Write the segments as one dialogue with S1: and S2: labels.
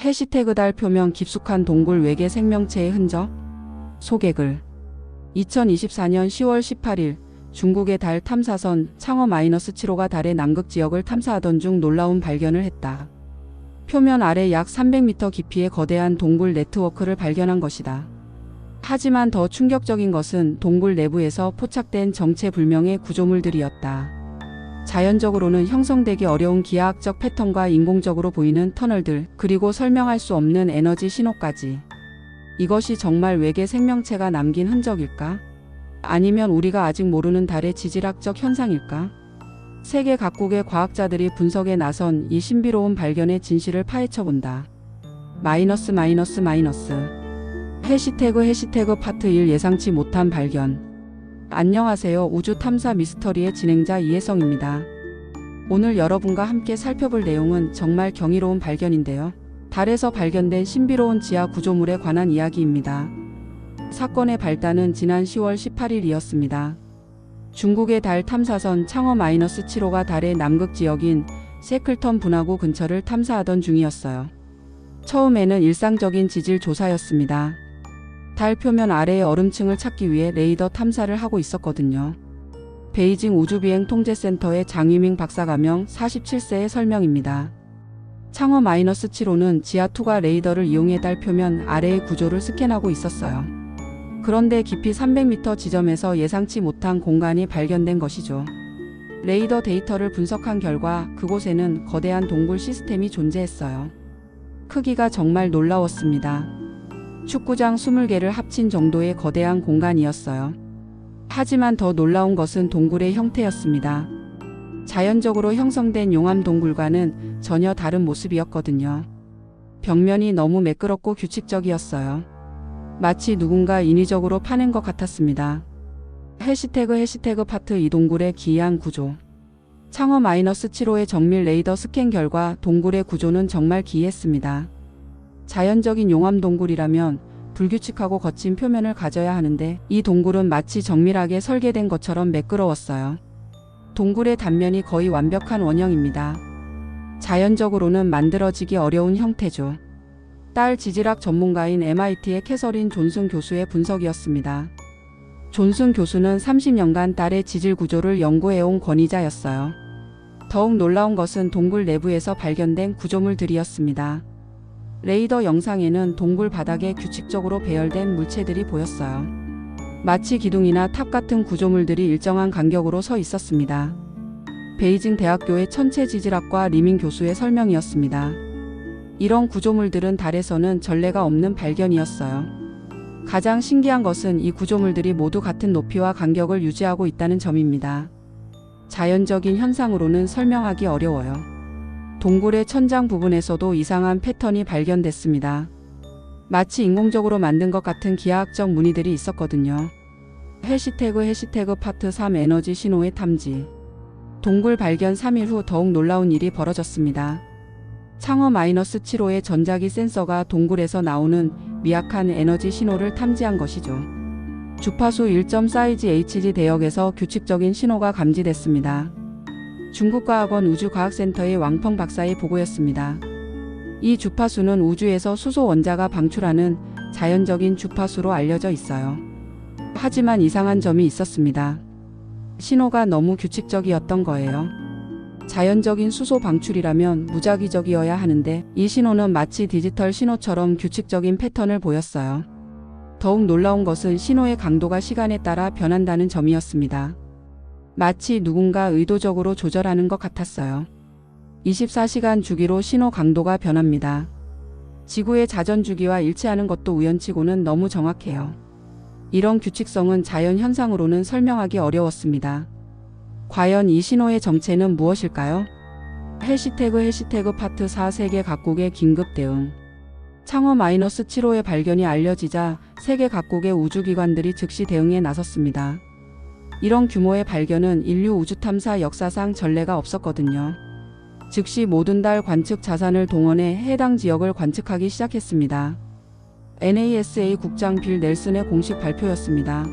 S1: 해시태그 달 표면 깊숙한 동굴 외계 생명체의 흔적? 소개글 2024년 10월 18일 중국의 달 탐사선 창어-7호가 달의 남극 지역을 탐사하던 중 놀라운 발견을 했다. 표면 아래 약 300m 깊이의 거대한 동굴 네트워크를 발견한 것이다. 하지만 더 충격적인 것은 동굴 내부에서 포착된 정체불명의 구조물들이었다. 자연적으로는 형성되기 어려운 기하학적 패턴과 인공적으로 보이는 터널들, 그리고 설명할 수 없는 에너지 신호까지. 이것이 정말 외계 생명체가 남긴 흔적일까? 아니면 우리가 아직 모르는 달의 지질학적 현상일까? 세계 각국의 과학자들이 분석에 나선 이 신비로운 발견의 진실을 파헤쳐본다. 해시태그 파트 1 예상치 못한 발견. 안녕하세요. 우주 탐사 미스터리의 진행자 이혜성입니다. 오늘 여러분과 함께 살펴볼 내용은 정말 경이로운 발견인데요. 달에서 발견된 신비로운 지하 구조물에 관한 이야기입니다. 사건의 발단은 지난 10월 18일이었습니다. 중국의 달 탐사선 창어-7호가 달의 남극 지역인 세클턴 분화구 근처를 탐사하던 중이었어요. 처음에는 일상적인 지질 조사였습니다. 달 표면 아래의 얼음층을 찾기 위해 레이더 탐사를 하고 있었거든요. 베이징 우주비행 통제센터의 장위밍 박사 가명 47세의 설명입니다. 창어-7호는 지하2가 레이더를 이용해 달 표면 아래의 구조를 스캔하고 있었어요. 그런데 깊이 300m 지점에서 예상치 못한 공간이 발견된 것이죠. 레이더 데이터를 분석한 결과 그곳에는 거대한 동굴 시스템이 존재했어요. 크기가 정말 놀라웠습니다. 축구장 20개를 합친 정도의 거대한 공간이었어요. 하지만 더 놀라운 것은 동굴의 형태였습니다. 자연적으로 형성된 용암 동굴과는 전혀 다른 모습이었거든요. 벽면이 너무 매끄럽고 규칙적이었어요. 마치 누군가 인위적으로 파낸 것 같았습니다. 해시태그 파트 2 동굴의 기이한 구조. 창어-7호의 정밀 레이더 스캔 결과 동굴의 구조는 정말 기이했습니다. 자연적인 용암 동굴이라면 불규칙하고 거친 표면을 가져야 하는데 이 동굴은 마치 정밀하게 설계된 것처럼 매끄러웠어요. 동굴의 단면이 거의 완벽한 원형입니다. 자연적으로는 만들어지기 어려운 형태죠. 달 지질학 전문가인 MIT의 캐서린 존슨 교수의 분석이었습니다. 존슨 교수는 30년간 달의 지질 구조를 연구해온 권위자였어요. 더욱 놀라운 것은 동굴 내부에서 발견된 구조물들이었습니다. 레이더 영상에는 동굴 바닥에 규칙적으로 배열된 물체들이 보였어요. 마치 기둥이나 탑 같은 구조물들이 일정한 간격으로 서 있었습니다. 베이징 대학교의 천체지질학과 리밍 교수의 설명이었습니다. 이런 구조물들은 달에서는 전례가 없는 발견이었어요. 가장 신기한 것은 이 구조물들이 모두 같은 높이와 간격을 유지하고 있다는 점입니다. 자연적인 현상으로는 설명하기 어려워요. 동굴의 천장 부분에서도 이상한 패턴이 발견됐습니다. 마치 인공적으로 만든 것 같은 기하학적 무늬들이 있었거든요. 해시태그 파트 3 에너지 신호의 탐지. 동굴 발견 3일 후 더욱 놀라운 일이 벌어졌습니다. 창어-7호의 전자기 센서가 동굴에서 나오는 미약한 에너지 신호를 탐지한 것이죠. 주파수 1.4G Hz 대역에서 규칙적인 신호가 감지됐습니다. 중국과학원 우주과학센터의 왕펑 박사의 보고였습니다. 이 주파수는 우주에서 수소 원자가 방출하는 자연적인 주파수로 알려져 있어요. 하지만 이상한 점이 있었습니다. 신호가 너무 규칙적이었던 거예요. 자연적인 수소 방출이라면 무작위적이어야 하는데 이 신호는 마치 디지털 신호처럼 규칙적인 패턴을 보였어요. 더욱 놀라운 것은 신호의 강도가 시간에 따라 변한다는 점이었습니다. 마치 누군가 의도적으로 조절하는 것 같았어요. 24시간 주기로 신호 강도가 변합니다. 지구의 자전 주기와 일치하는 것도 우연치고는 너무 정확해요. 이런 규칙성은 자연 현상으로는 설명하기 어려웠습니다. 과연 이 신호의 정체는 무엇일까요? 해시태그 파트 4 세계 각국의 긴급 대응. 창어-7호의 발견이 알려지자 세계 각국의 우주기관들이 즉시 대응에 나섰습니다. 이런 규모의 발견은 인류 우주탐사 역사상 전례가 없었거든요. 즉시 모든 달 관측 자산을 동원해 해당 지역을 관측하기 시작했습니다. NASA 국장 빌 넬슨의 공식 발표였습니다.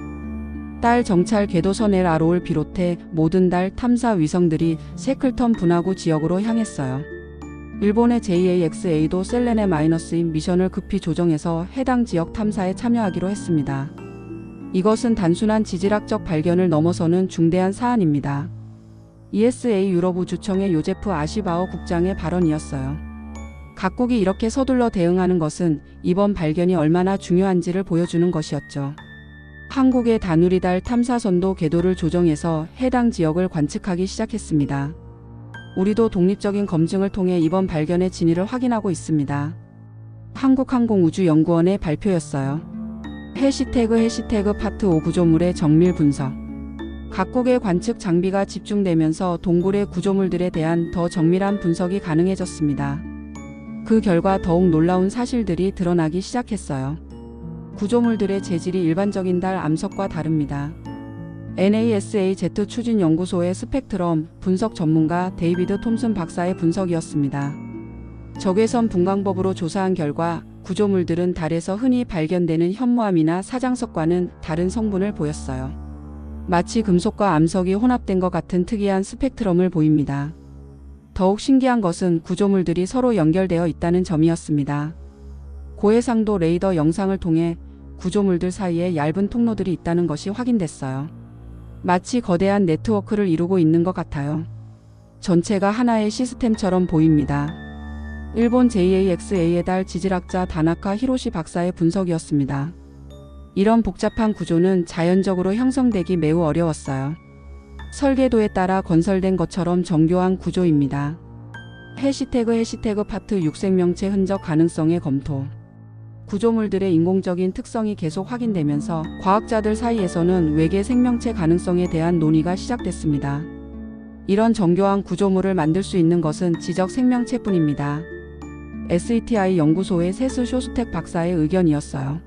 S1: 달 정찰 궤도선 LRO를 비롯해 모든 달 탐사 위성들이 세클턴 분화구 지역으로 향했어요. 일본의 JAXA도 셀레네 마이너스인 미션을 급히 조정해서 해당 지역 탐사에 참여하기로 했습니다. 이것은 단순한 지질학적 발견을 넘어서는 중대한 사안입니다. ESA 유럽 우주청의 요제프 아시바워 국장의 발언이었어요. 각국이 이렇게 서둘러 대응하는 것은 이번 발견이 얼마나 중요한지를 보여주는 것이었죠. 한국의 다누리달 탐사선도 궤도를 조정해서 해당 지역을 관측하기 시작했습니다. 우리도 독립적인 검증을 통해 이번 발견의 진위를 확인하고 있습니다. 한국항공우주연구원의 발표였어요. 해시태그 파트 5 구조물의 정밀 분석. 각국의 관측 장비가 집중되면서 동굴의 구조물들에 대한 더 정밀한 분석이 가능해졌습니다. 그 결과 더욱 놀라운 사실들이 드러나기 시작했어요. 구조물들의 재질이 일반적인 달 암석과 다릅니다. NASA 제트 추진연구소의 스펙트럼 분석 전문가 데이비드 톰슨 박사의 분석이었습니다. 적외선 분광법으로 조사한 결과 구조물들은 달에서 흔히 발견되는 현무암이나 사장석과는 다른 성분을 보였어요. 마치 금속과 암석이 혼합된 것 같은 특이한 스펙트럼을 보입니다. 더욱 신기한 것은 구조물들이 서로 연결되어 있다는 점이었습니다. 고해상도 레이더 영상을 통해 구조물들 사이에 얇은 통로들이 있다는 것이 확인됐어요. 마치 거대한 네트워크를 이루고 있는 것 같아요. 전체가 하나의 시스템처럼 보입니다. 일본 JAXA의 달 지질학자 다나카 히로시 박사의 분석이었습니다. 이런 복잡한 구조는 자연적으로 형성되기 매우 어려웠어요. 설계도에 따라 건설된 것처럼 정교한 구조입니다. 해시태그 파트 6 생명체 흔적 가능성의 검토. 구조물들의 인공적인 특성이 계속 확인되면서 과학자들 사이에서는 외계 생명체 가능성에 대한 논의가 시작됐습니다. 이런 정교한 구조물을 만들 수 있는 것은 지적 생명체뿐입니다. SETI 연구소의 세스 쇼스텍 박사의 의견이었어요.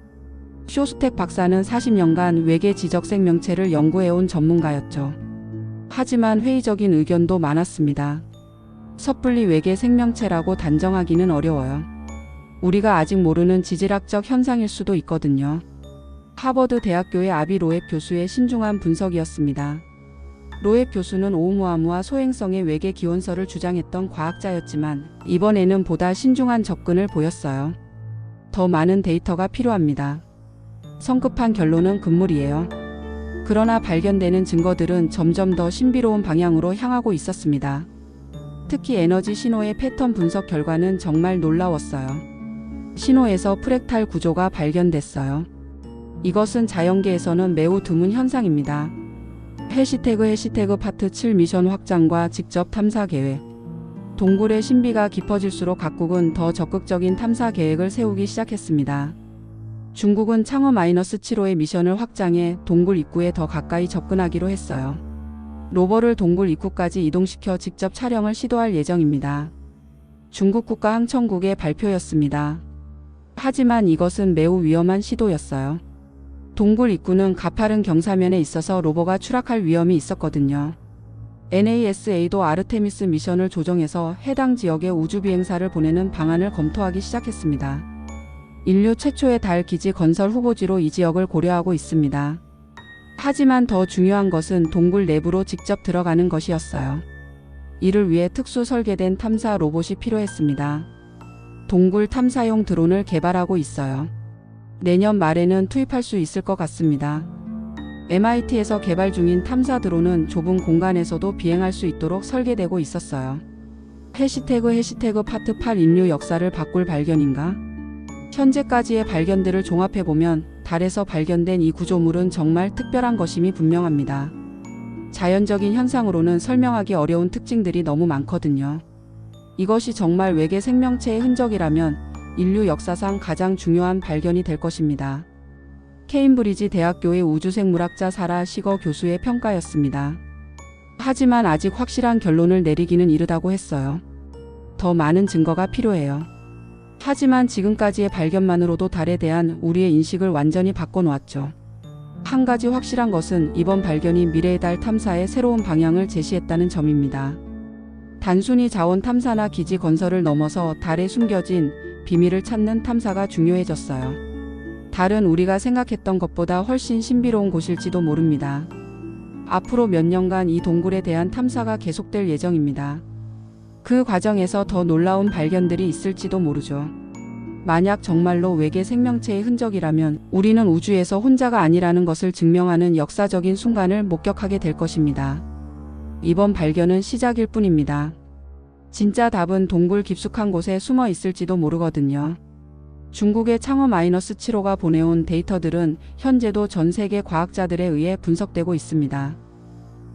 S1: 쇼스텍 박사는 40년간 외계 지적 생명체를 연구해온 전문가였죠. 하지만 회의적인 의견도 많았습니다. 섣불리 외계 생명체라고 단정하기는 어려워요. 우리가 아직 모르는 지질학적 현상일 수도 있거든요. 하버드 대학교의 아비 로앱 교수의 신중한 분석이었습니다. 로앱 교수는 오umu아무와 소행성의 외계 기원설을 주장했던 과학자였지만 이번에는 보다 신중한 접근을 보였어요. 더 많은 데이터가 필요합니다. 성급한 결론은 금물이에요. 그러나 발견되는 증거들은 점점 더 신비로운 방향으로 향하고 있었습니다. 특히 에너지 신호의 패턴 분석 결과는 정말 놀라웠어요. 신호에서 프랙탈 구조가 발견됐어요. 이것은 자연계에서는 매우 드문 현상입니다. 해시태그 파트 7 미션 확장과 직접 탐사 계획. 동굴의 신비가 깊어질수록 각국은 더 적극적인 탐사 계획을 세우기 시작했습니다. 중국은 창어 -7호의 미션을 확장해 동굴 입구에 더 가까이 접근하기로 했어요. 로버를 동굴 입구까지 이동시켜 직접 촬영을 시도할 예정입니다. 중국 국가항천국의 발표였습니다. 하지만 이것은 매우 위험한 시도였어요. 동굴 입구는 가파른 경사면에 있어서 로버가 추락할 위험이 있었거든요. NASA도 아르테미스 미션을 조정해서 해당 지역에 우주비행사를 보내는 방안을 검토하기 시작했습니다. 인류 최초의 달 기지 건설 후보지로 이 지역을 고려하고 있습니다. 하지만 더 중요한 것은 동굴 내부로 직접 들어가는 것이었어요. 이를 위해 특수 설계된 탐사 로봇이 필요했습니다. 동굴 탐사용 드론을 개발하고 있어요. 내년 말에는 투입할 수 있을 것 같습니다. MIT에서 개발 중인 탐사 드론은 좁은 공간에서도 비행할 수 있도록 설계되고 있었어요. 해시태그 파트 8 인류 역사를 바꿀 발견인가? 현재까지의 발견들을 종합해보면 달에서 발견된 이 구조물은 정말 특별한 것임이 분명합니다. 자연적인 현상으로는 설명하기 어려운 특징들이 너무 많거든요. 이것이 정말 외계 생명체의 흔적이라면 인류 역사상 가장 중요한 발견이 될 것입니다. 케임브리지 대학교의 우주생물학자 사라 시거 교수의 평가였습니다. 하지만 아직 확실한 결론을 내리기는 이르다고 했어요. 더 많은 증거가 필요해요. 하지만 지금까지의 발견만으로도 달에 대한 우리의 인식을 완전히 바꿔놓았죠. 한 가지 확실한 것은 이번 발견이 미래의 달 탐사의 새로운 방향을 제시했다는 점입니다. 단순히 자원 탐사나 기지 건설을 넘어서 달에 숨겨진 비밀을 찾는 탐사가 중요해졌어요. 달은 우리가 생각했던 것보다 훨씬 신비로운 곳일지도 모릅니다. 앞으로 몇 년간 이 동굴에 대한 탐사가 계속될 예정입니다. 그 과정에서 더 놀라운 발견들이 있을지도 모르죠. 만약 정말로 외계 생명체의 흔적이라면 우리는 우주에서 혼자가 아니라는 것을 증명하는 역사적인 순간을 목격하게 될 것입니다. 이번 발견은 시작일 뿐입니다. 진짜 답은 동굴 깊숙한 곳에 숨어 있을지도 모르거든요. 중국의 창어-7호가 보내온 데이터들은 현재도 전 세계 과학자들에 의해 분석되고 있습니다.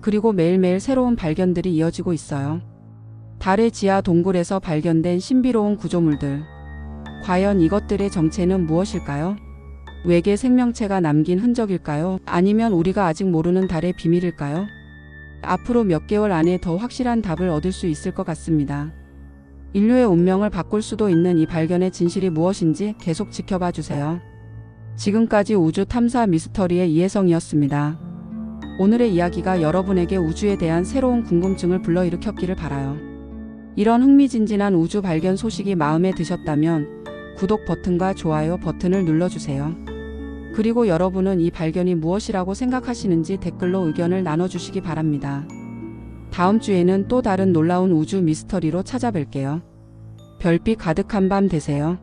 S1: 그리고 매일매일 새로운 발견들이 이어지고 있어요. 달의 지하 동굴에서 발견된 신비로운 구조물들. 과연 이것들의 정체는 무엇일까요? 외계 생명체가 남긴 흔적일까요? 아니면 우리가 아직 모르는 달의 비밀일까요? 앞으로 몇 개월 안에 더 확실한 답을 얻을 수 있을 것 같습니다. 인류의 운명을 바꿀 수도 있는 이 발견의 진실이 무엇인지 계속 지켜봐 주세요. 지금까지 우주 탐사 미스터리의 이혜성이었습니다. 오늘의 이야기가 여러분에게 우주에 대한 새로운 궁금증을 불러일으켰기를 바라요. 이런 흥미진진한 우주 발견 소식이 마음에 드셨다면 구독 버튼과 좋아요 버튼을 눌러주세요. 그리고 여러분은 이 발견이 무엇이라고 생각하시는지 댓글로 의견을 나눠주시기 바랍니다. 다음 주에는 또 다른 놀라운 우주 미스터리로 찾아뵐게요. 별빛 가득한 밤 되세요.